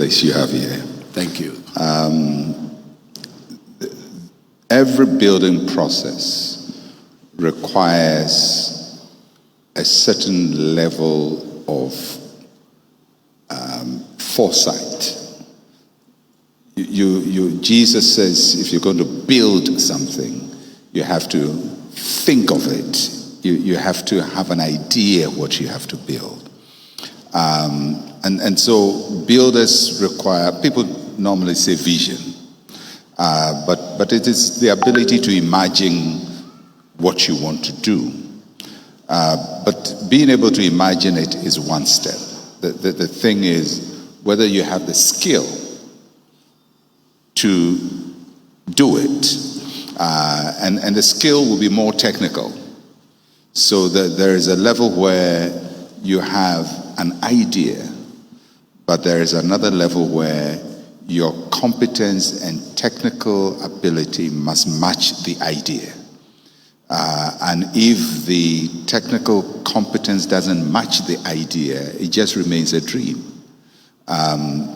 privilege you have here. Thank you. Every building process requires a certain level of foresight. Jesus says if you're going to build something, you have to think of it. You have to have an idea what you have to build. And so builders require, people normally say vision, but it is the ability to imagine what you want to do. But being able to imagine it is one step. The thing is whether you have the skill to do it. And the skill will be more technical. So that there is a level where you have an idea, but there is another level where your competence and technical ability must match the idea. And if the technical competence doesn't match the idea, it just remains a dream. And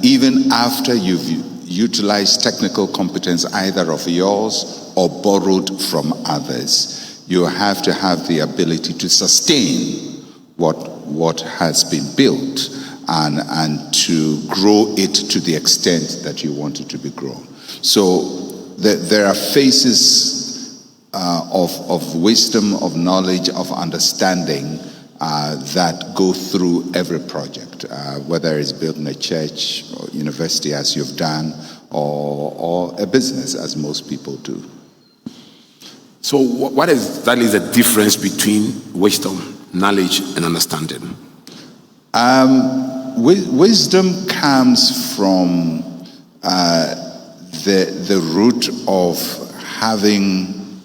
even after you've utilized technical competence either of yours or borrowed from others, you have to have the ability to sustain what has been built and to grow it to the extent that you want it to be grown. So there are phases of wisdom, of knowledge, of understanding that go through every project, whether it's building a church or university as you've done, or a business as most people do. So what exactly is the difference between wisdom, knowledge, and understanding? Wisdom comes from the root of having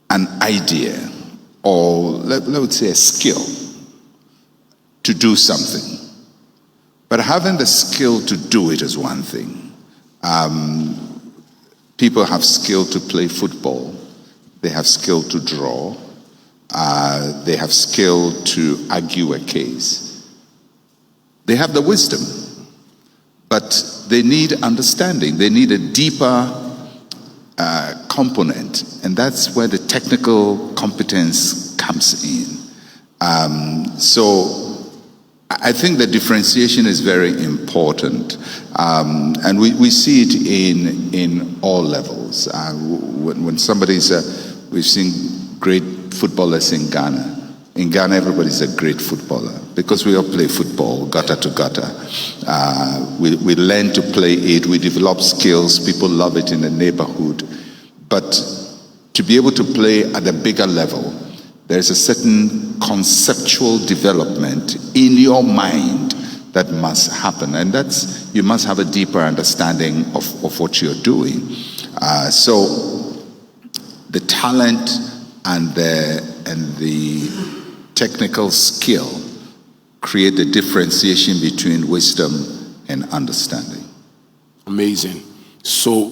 an idea, or let's say a skill to do something. But having the skill to do it is one thing. People have skill to play football. They have skill to draw. They have skill to argue a case. They have the wisdom, but they need understanding. They need a deeper component, and that's where the technical competence comes in. So I think the differentiation is very important, and we see it in all levels. When somebody's, we've seen great footballers in Ghana. In Ghana, everybody's a great footballer because we all play football, gutter to gutter. We learn to play it, we develop skills, people love it in the neighborhood. But to be able to play at a bigger level, there's a certain conceptual development in your mind that must happen. And that's, you must have a deeper understanding of what you're doing. So the talent and the technical skill create the differentiation between wisdom and understanding. Amazing. So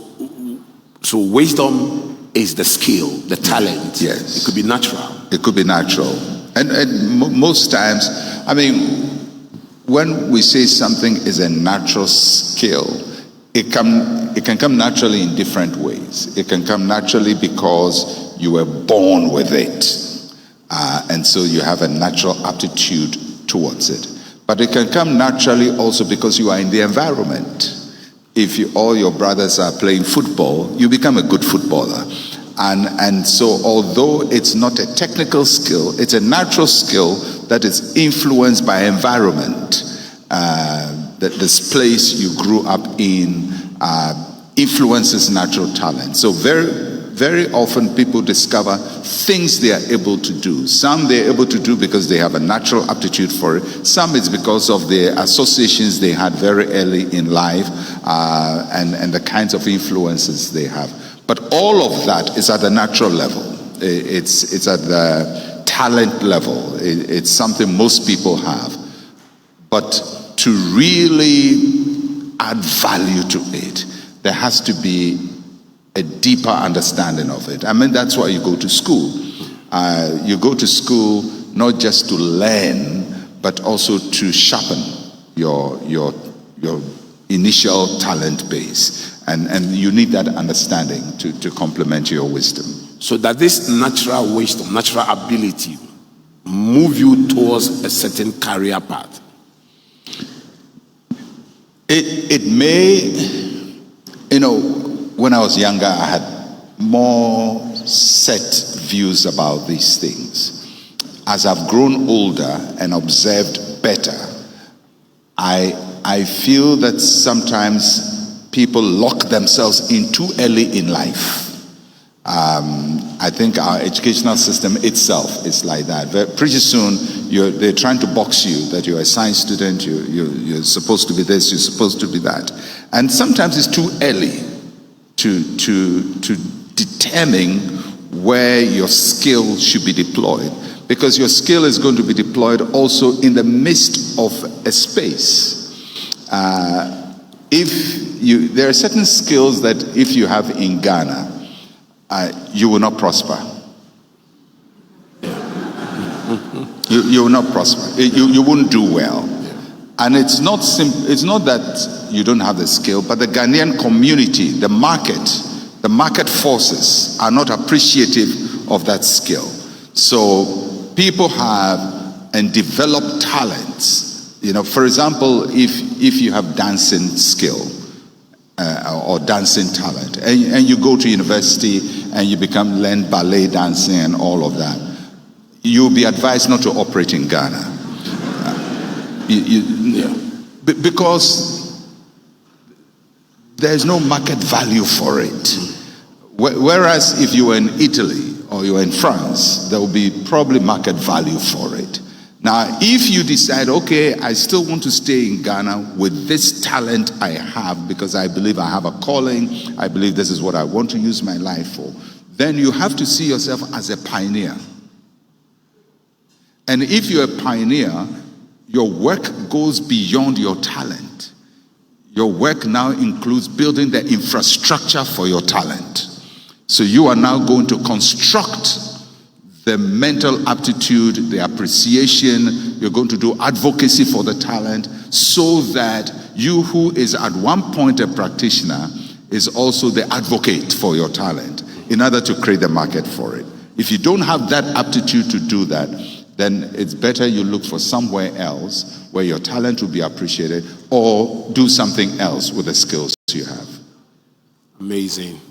wisdom is the skill, the talent. Yes. It could be natural. It could be natural. And most times, I mean, when we say something is a natural skill, it can come naturally in different ways. It can come naturally because you were born with it. And so you have a natural aptitude towards it. But it can come naturally also because you are in the environment. If all your brothers are playing football, you become a good footballer. And so although it's not a technical skill, it's a natural skill that is influenced by environment. That this place you grew up in influences natural talent. So very often people discover things they are able to do. Some they're able to do because they have a natural aptitude for it. Some it's because of the associations they had very early in life and the kinds of influences they have. But all of that is at the natural level. It's at the talent level. It's something most people have. But to really add value to it, there has to be a deeper understanding of it. I mean, that's why you go to school. You go to school not just to learn, but but also to sharpen your initial talent base. And you need that understanding to complement your wisdom. So that this natural wisdom, natural ability, move you towards a certain career path? It may, when I was younger, I had more set views about these things. As I've grown older and observed better, I feel that sometimes people lock themselves in too early in life. I think our educational system itself is like that. Pretty soon, they're trying to box you that you're a science student, you're supposed to be this, you're supposed to be that. And sometimes it's too early to determine where your skill should be deployed. Because your skill is going to be deployed also in the midst of a space. There are certain skills that if you have in Ghana, you will not prosper. You will not prosper. You won't do well. And it's not that you don't have the skill, but the Ghanaian community, the market forces are not appreciative of that skill. So people have and develop talents. For example, if you have dancing skill or dancing talent, and you go to university and you learn ballet dancing and all of that, you'll be advised not to operate in Ghana. Because there's no market value for it. Whereas if you were in Italy or you were in France, there will be probably market value for it. Now, if you decide, okay, I still want to stay in Ghana with this talent I have because I believe I have a calling, I believe this is what I want to use my life for, then you have to see yourself as a pioneer. And if you're a pioneer, your work goes beyond your talent. Your work now includes building the infrastructure for your talent. So you are now going to construct the mental aptitude, the appreciation. You're going to do advocacy for the talent so that you who is at one point a practitioner is also the advocate for your talent in order to create the market for it. If you don't have that aptitude to do that, then it's better you look for somewhere else where your talent will be appreciated or do something else with the skills you have. Amazing.